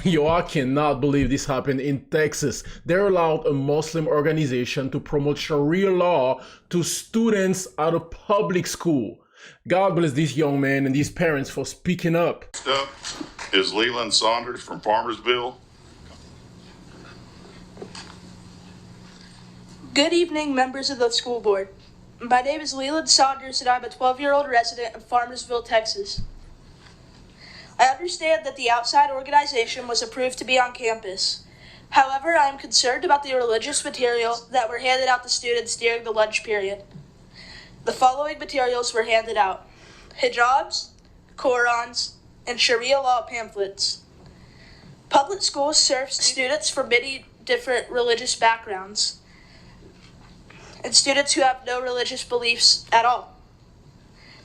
Yo, I cannot believe this happened in Texas. They allowed a Muslim organization to promote Sharia law to students at a public school. God bless this young man and these parents for speaking up. Next up is Leland Saunders from Farmersville. Good evening, members of the school board. My name is Leland Saunders, and I'm a 12-year-old resident of Farmersville, Texas. I understand that the outside organization was approved to be on campus. However, I am concerned about the religious material that were handed out to students during the lunch period. The following materials were handed out: hijabs, Qurans, and Sharia law pamphlets. Public schools serve students from many different religious backgrounds and students who have no religious beliefs at all.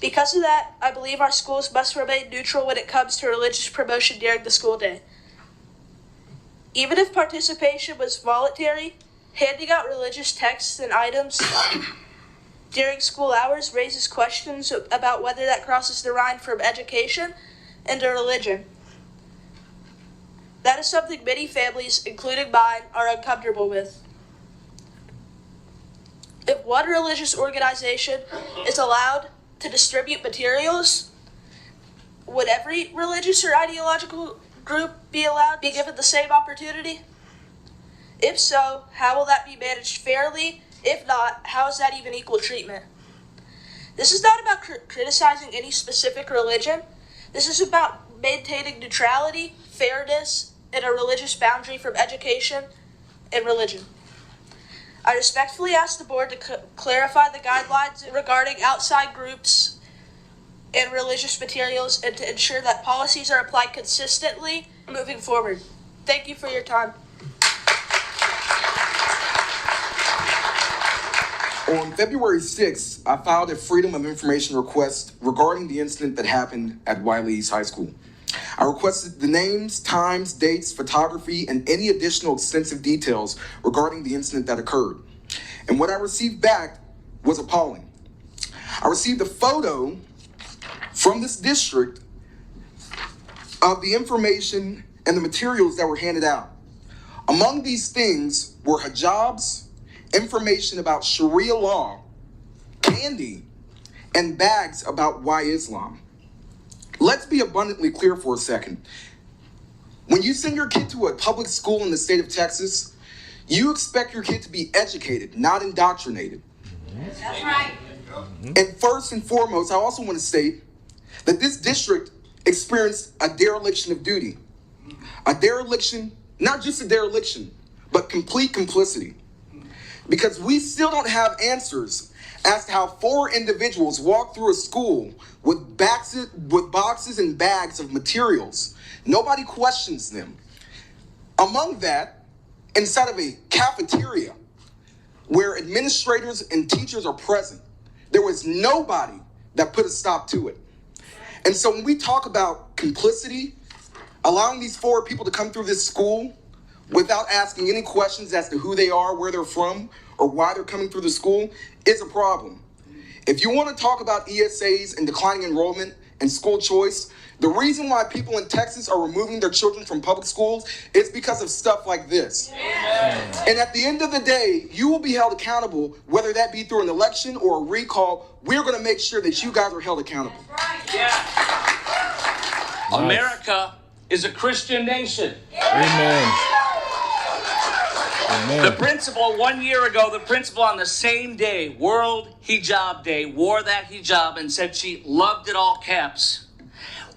Because of that, I believe our schools must remain neutral when it comes to religious promotion during the school day. Even if participation was voluntary, handing out religious texts and items during school hours raises questions about whether that crosses the line from education into religion. That is something many families, including mine, are uncomfortable with. If one religious organization is allowed to distribute materials, would every religious or ideological group be allowed to be given the same opportunity? If so, how will that be managed fairly? If not, how is that even equal treatment? This is not about criticizing any specific religion. This is about maintaining neutrality, fairness, and a religious boundary from education and religion. I respectfully ask the board to clarify the guidelines regarding outside groups and religious materials and to ensure that policies are applied consistently moving forward. Thank you for your time. On February 6th, I filed a Freedom of Information request regarding the incident that happened at Wiley East High School. I requested the names, times, dates, photography, and any additional extensive details regarding the incident that occurred. And what I received back was appalling. I received a photo from this district of the information and the materials that were handed out. Among these things were hijabs, information about Sharia law, candy, and bags about why Islam. Let's be abundantly clear for a second. When you send your kid to a public school in the state of Texas, you expect your kid to be educated, not indoctrinated. That's right. And first and foremost, I also want to state that this district experienced a dereliction of duty. A dereliction, not just a dereliction, but complete complicity. Because we still don't have answers as to how 4 individuals walked through a school with boxes and bags of materials. Nobody questions them. Among that, inside of a cafeteria where administrators and teachers are present, there was nobody that put a stop to it. And so when we talk about complicity, allowing these 4 people to come through this school without asking any questions as to who they are, where they're from, or why they're coming through the school is a problem. If you want to talk about ESAs and declining enrollment and school choice, the reason why people in Texas are removing their children from public schools is because of stuff like this. Yeah. And at the end of the day, you will be held accountable, whether that be through an election or a recall. We're going to make sure that you guys are held accountable. Right. Yeah. America is a Christian nation. Amen. The principal, 1 year ago, the principal on the same day, World Hijab Day, wore that hijab and said she loved it, all caps.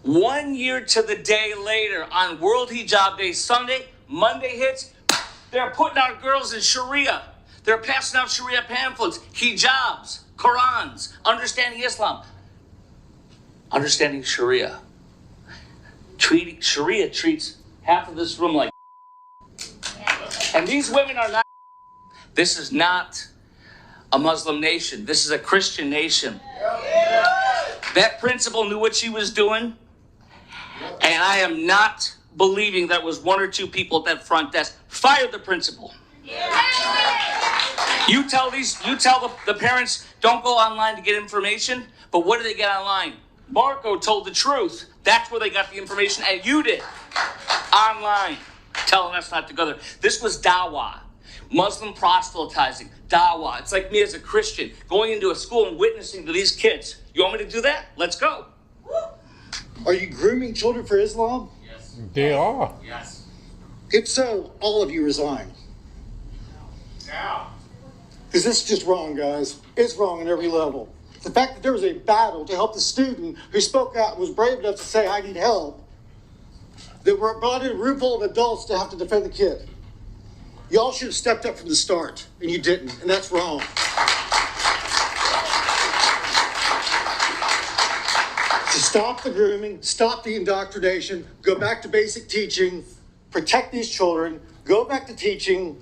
1 year to the day later, on World Hijab Day, Sunday, Monday hits, they're putting our girls in Sharia. They're passing out Sharia pamphlets, hijabs, Qurans, understanding Islam, understanding Sharia. Sharia treats half of this room like. And these women are not. This is not a Muslim nation. This is a Christian nation. That principal knew what she was doing. And I am not believing that was 1 or 2 people at that front desk. Fire the principal. You tell the parents, don't go online to get information. But what do they get online? Marco told the truth. That's where they got the information, and you did. Online, telling us not to go there. This was dawah, Muslim proselytizing, dawah. It's like me as a Christian going into a school and witnessing to these kids. You want me to do that? Let's go. Are you grooming children for Islam? Yes. They are. Yes. If so, all of you resign. Now. Because this is just wrong, guys. It's wrong on every level. The fact that there was a battle to help the student who spoke out and was brave enough to say, I need help, that were brought in a room full of adults to have to defend the kid. Y'all should have stepped up from the start, and you didn't, and that's wrong. To stop the grooming, stop the indoctrination, go back to basic teaching, protect these children, go back to teaching,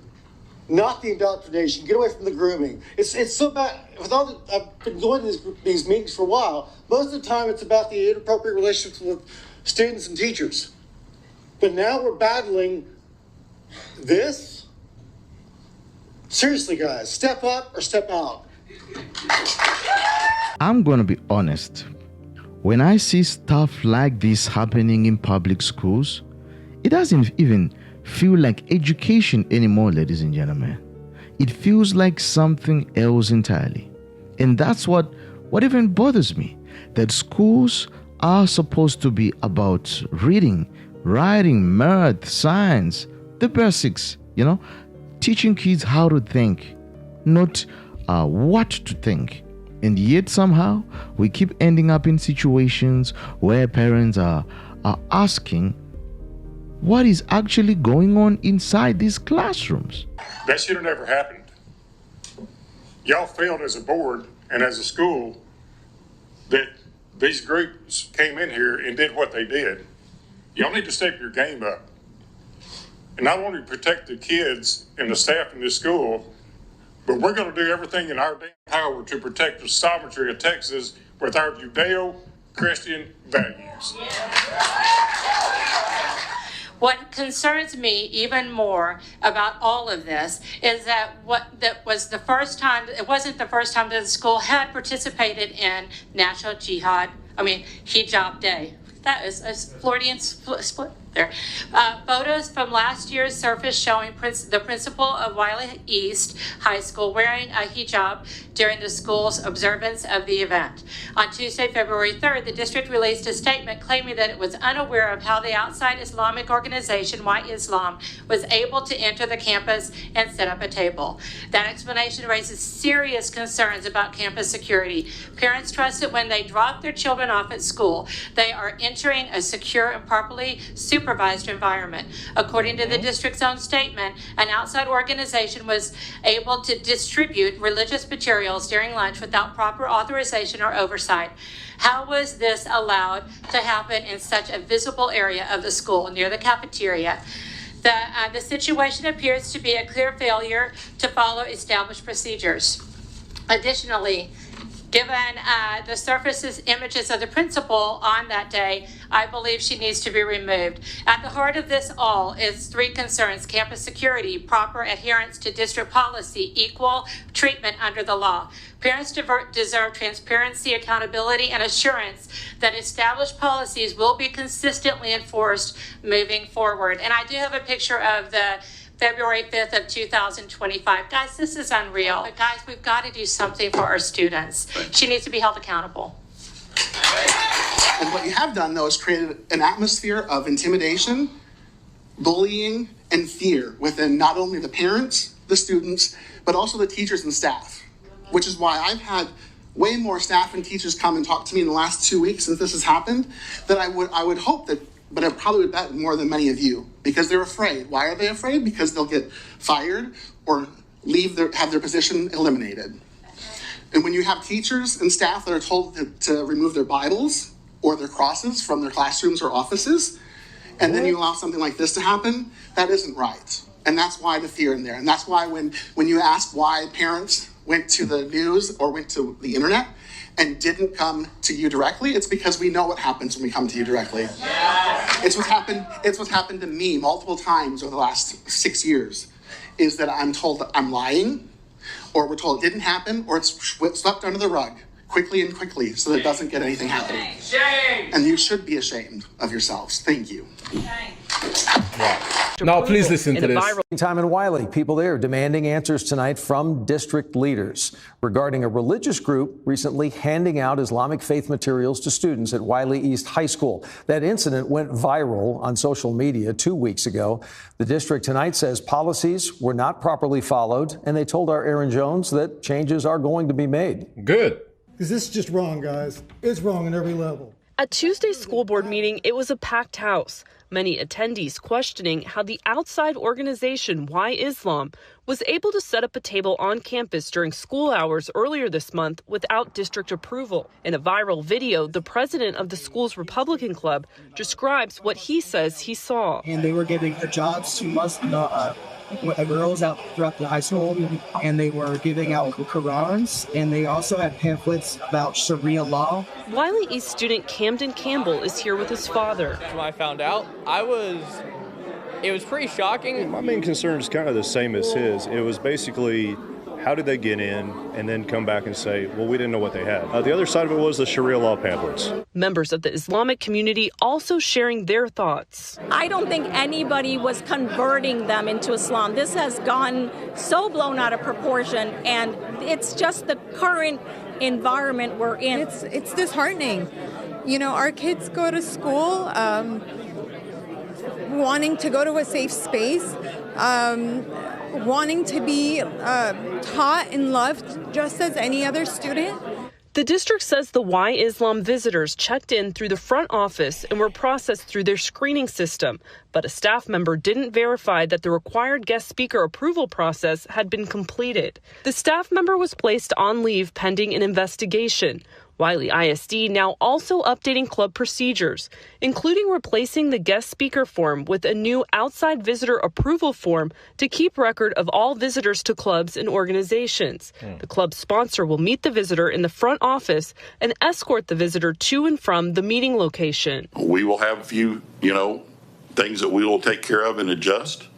not the indoctrination. Get away from the grooming. It's so bad. I've been going to these meetings for a while. Most of the time, it's about the inappropriate relationships with students and teachers. But now we're battling this. Seriously, guys, step up or step out. I'm going to be honest. When I see stuff like this happening in public schools, it doesn't even feel like education anymore, ladies and gentlemen. It feels like something else entirely. And that's what even bothers me, that schools are supposed to be about reading, writing, math, science, the basics, teaching kids how to think, not what to think. And yet somehow we keep ending up in situations where parents are asking what is actually going on inside these classrooms. That should have never happened. Y'all failed as a board and as a school that these groups came in here and did what they did. Y'all need to step your game up. And not only protect the kids and the staff in this school, but we're going to do everything in our damn power to protect the sovereignty of Texas with our Judeo-Christian values. What concerns me even more about all of this is that it wasn't the first time that the school had participated in National Hijab Day. That is a Floridian split there. Photos from last year's surface showing the principal of Wiley East High School wearing a hijab during the school's observance of the event. On Tuesday, February 3rd, the district released a statement claiming that it was unaware of how the outside Islamic organization, White Islam, was able to enter the campus and set up a table. That explanation raises serious concerns about campus security. Parents trust that when they drop their children off at school, they are entering a secure and properly supervised environment. According to the district's own statement, an outside organization was able to distribute religious materials during lunch without proper authorization or oversight. How was this allowed to happen in such a visible area of the school near the cafeteria? The situation appears to be a clear failure to follow established procedures. Additionally, given the surface's images of the principal on that day, I believe she needs to be removed. At the heart of this all is three concerns: campus security, proper adherence to district policy, equal treatment under the law. Parents deserve transparency, accountability, and assurance that established policies will be consistently enforced moving forward. And I do have a picture of the February 5th of 2025. Guys, this is unreal. But guys, we've got to do something for our students. She needs to be held accountable. And what you have done, though, is created an atmosphere of intimidation, bullying, and fear within not only the parents, the students, but also the teachers and staff, which is why I've had way more staff and teachers come and talk to me in the last 2 weeks since this has happened than I would hope that, but I probably would bet more than many of you, because they're afraid. Why are they afraid? Because they'll get fired or have their position eliminated. And when you have teachers and staff that are told to remove their Bibles or their crosses from their classrooms or offices, and then you allow something like this to happen, that isn't right. And that's why the fear in there. And that's why when you ask why parents went to the news or went to the internet and didn't come to you directly, it's because we know what happens when we come to you directly. Yes. It's what's happened to me multiple times over the last 6 years, is that I'm told that I'm lying, or we're told it didn't happen, or it's swept under the rug. quickly so that it doesn't get anything happening. Shame! And you should be ashamed of yourselves. Thank you. Now, please listen to this. Time in Wiley, people there demanding answers tonight from district leaders regarding a religious group recently handing out Islamic faith materials to students at Wiley East High School. That incident went viral on social media 2 weeks ago. The district tonight says policies were not properly followed, and they told our Aaron Jones that changes are going to be made. Good. Because this is just wrong, guys. It's wrong on every level. At Tuesday's school board meeting, it was a packed house. Many attendees questioning how the outside organization Why Islam was able to set up a table on campus during school hours earlier this month without district approval. In a viral video, the president of the school's Republican club describes what he says he saw. And they were giving jobs to girls out throughout the high school, and they were giving out Qurans, and they also had pamphlets about Sharia law. Wiley East student Camden Campbell is here with his father. When I found out, it was pretty shocking. My main concern is kind of the same as his. It was basically, how did they get in and then come back and say, well, we didn't know what they had. The other side of it was the Sharia law pamphlets. Members of the Islamic community also sharing their thoughts. I don't think anybody was converting them into Islam. This has gone so blown out of proportion, and it's just the current environment we're in. It's disheartening. You know, our kids go to school wanting to go to a safe space, wanting to be taught and loved just as any other student. The district says the Why Islam visitors checked in through the front office and were processed through their screening system, but a staff member didn't verify that the required guest speaker approval process had been completed. The staff member was placed on leave pending an investigation. Wiley ISD now also updating club procedures, including replacing the guest speaker form with a new outside visitor approval form to keep record of all visitors to clubs and organizations. The club sponsor will meet the visitor in the front office and escort the visitor to and from the meeting location. We will have a few, things that we will take care of and adjust,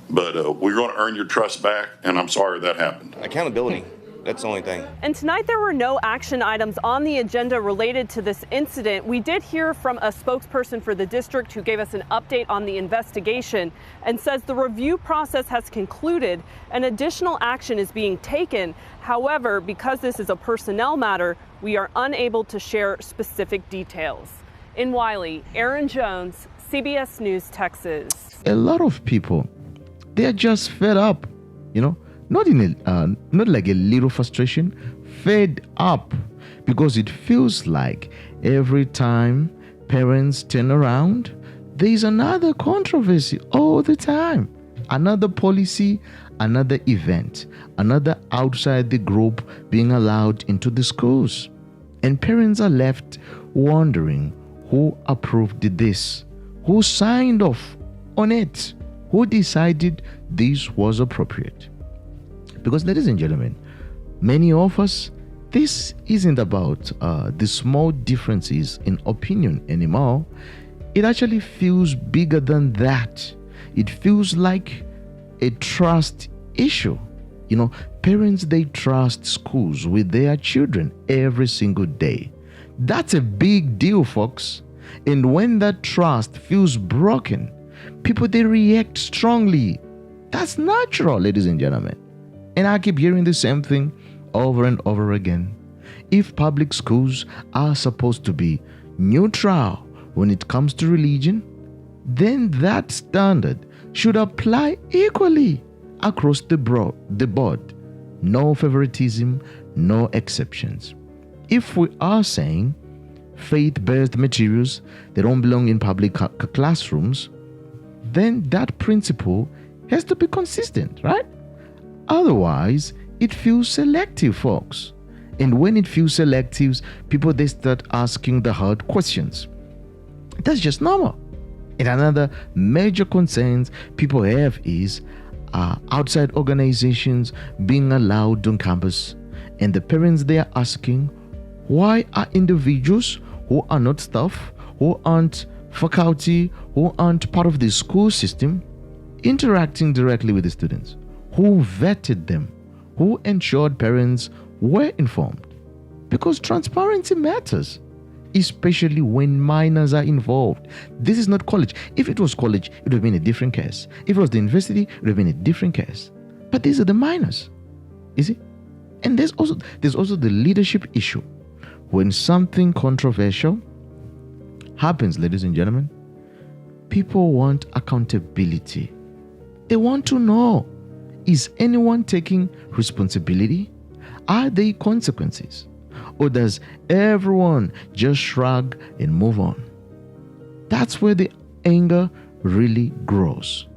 but we're going to earn your trust back, and I'm sorry that happened. Accountability. That's the only thing. And tonight there were no action items on the agenda related to this incident. We did hear from a spokesperson for the district who gave us an update on the investigation and says the review process has concluded and additional action is being taken. However, because this is a personnel matter, we are unable to share specific details. In Wiley, Aaron Jones, CBS News, Texas. A lot of people, they are just fed up, Not like a little frustration, fed up, because it feels like every time parents turn around, there's another controversy all the time. Another policy, another event, another outside the group being allowed into the schools. And parents are left wondering who approved this, who signed off on it, who decided this was appropriate. Because, ladies and gentlemen, many of us, this isn't about the small differences in opinion anymore. It actually feels bigger than that. It feels like a trust issue. Parents, they trust schools with their children every single day. That's a big deal, folks. And when that trust feels broken, people, they react strongly. That's natural, ladies and gentlemen. And I keep hearing the same thing over and over again. If public schools are supposed to be neutral when it comes to religion, then that standard should apply equally across the board. No favoritism, no exceptions. If we are saying faith-based materials, they don't belong in public classrooms, then that principle has to be consistent, right? Otherwise, it feels selective, folks. And when it feels selective, people, they start asking the hard questions. That's just normal. And another major concern people have is outside organizations being allowed on campus. And the parents, they are asking, why are individuals who are not staff, who aren't faculty, who aren't part of the school system, interacting directly with the students? Who vetted them? Who ensured parents were informed? Because transparency matters, especially when minors are involved. This is not college. If it was college, it would have been a different case. If it was the university, it would have been a different case. But these are the minors, you see? And there's also the leadership issue. When something controversial happens, ladies and gentlemen, people want accountability. They want to know, is anyone taking responsibility? Are there consequences? Or does everyone just shrug and move on? That's where the anger really grows.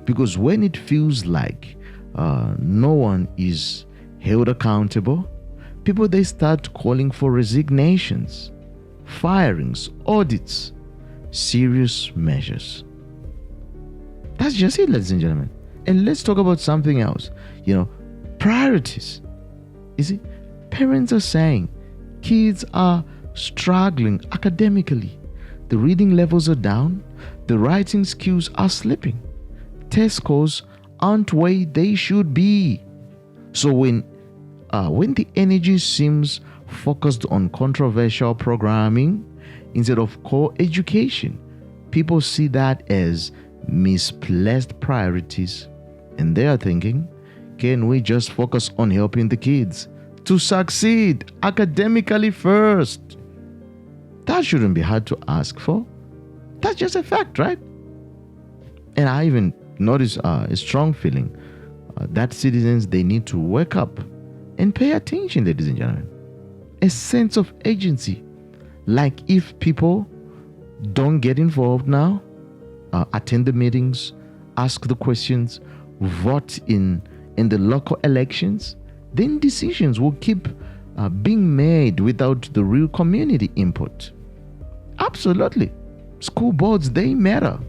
Because when it feels like no one is held accountable, people, they start calling for resignations, firings, audits, serious measures. That's just it, ladies and gentlemen. And let's talk about something else. Priorities. You see, parents are saying kids are struggling academically. The reading levels are down. The writing skills are slipping. Test scores aren't where they should be. So when the energy seems focused on controversial programming instead of core education, people see that as misplaced priorities. And they are thinking, can we just focus on helping the kids to succeed academically first? That shouldn't be hard to ask for. That's just a fact, right? And I even notice a strong feeling that citizens, they need to wake up and pay attention, ladies and gentlemen. A sense of agency. Like if people don't get involved now, attend the meetings, ask the questions, vote in the local elections, then decisions will keep being made without the real community input. Absolutely. School boards, they matter.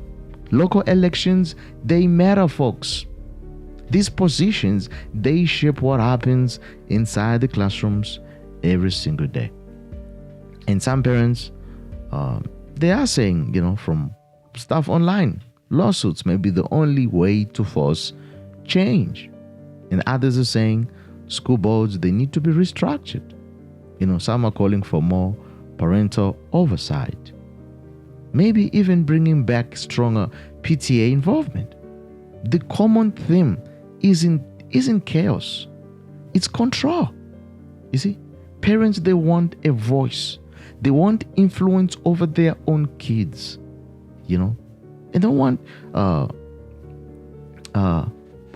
Local elections, they matter, folks. These positions, they shape what happens inside the classrooms every single day. And some parents, they are saying, from stuff online, lawsuits may be the only way to force change. And others are saying school boards, they need to be restructured. Some are calling for more parental oversight. Maybe even bringing back stronger PTA involvement. The common theme isn't chaos. It's control. You see, parents, they want a voice. They want influence over their own kids. And they want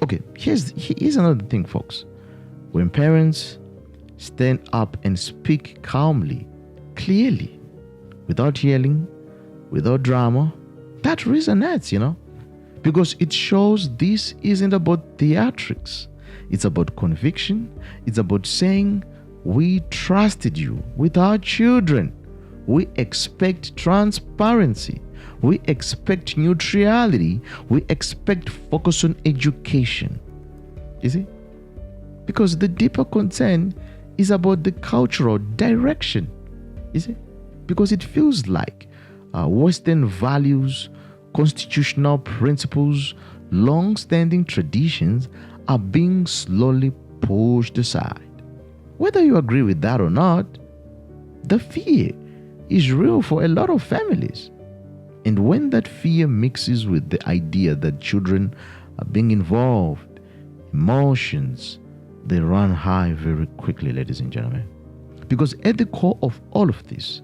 okay, here's another thing, folks. When parents stand up and speak calmly, clearly, without yelling, without drama, that resonates, because it shows this isn't about theatrics. It's about conviction. It's about saying, we trusted you with our children. We expect transparency. We expect neutrality. We expect focus on education. You see? Because the deeper concern is about the cultural direction. You see? Because it feels like Western values, constitutional principles, long-standing traditions are being slowly pushed aside. Whether you agree with that or not, the fear is real for a lot of families. And when that fear mixes with the idea that children are being involved, emotions, they run high very quickly, ladies and gentlemen. Because at the core of all of this,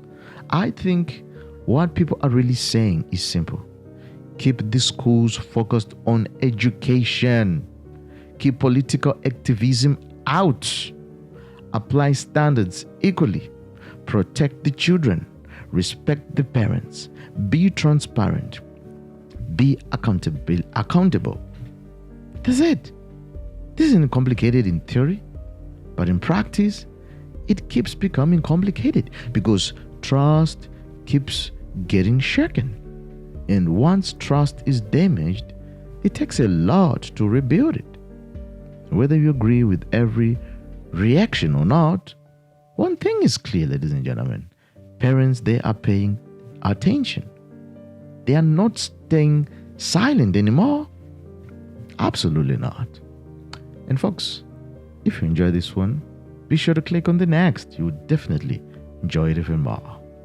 I think what people are really saying is simple. Keep the schools focused on education. Keep political activism out. Apply standards equally. Protect the children. Respect the parents. Be transparent. Be accountable. That's it. This isn't complicated in theory, but in practice, it keeps becoming complicated because trust keeps getting shaken. And once trust is damaged, it takes a lot to rebuild it. Whether you agree with every reaction or not, one thing is clear, ladies and gentlemen. Parents, they are paying attention. They are not staying silent anymore. Absolutely not. And folks, if you enjoy this one, be sure to click on the next. You would definitely enjoy it even more.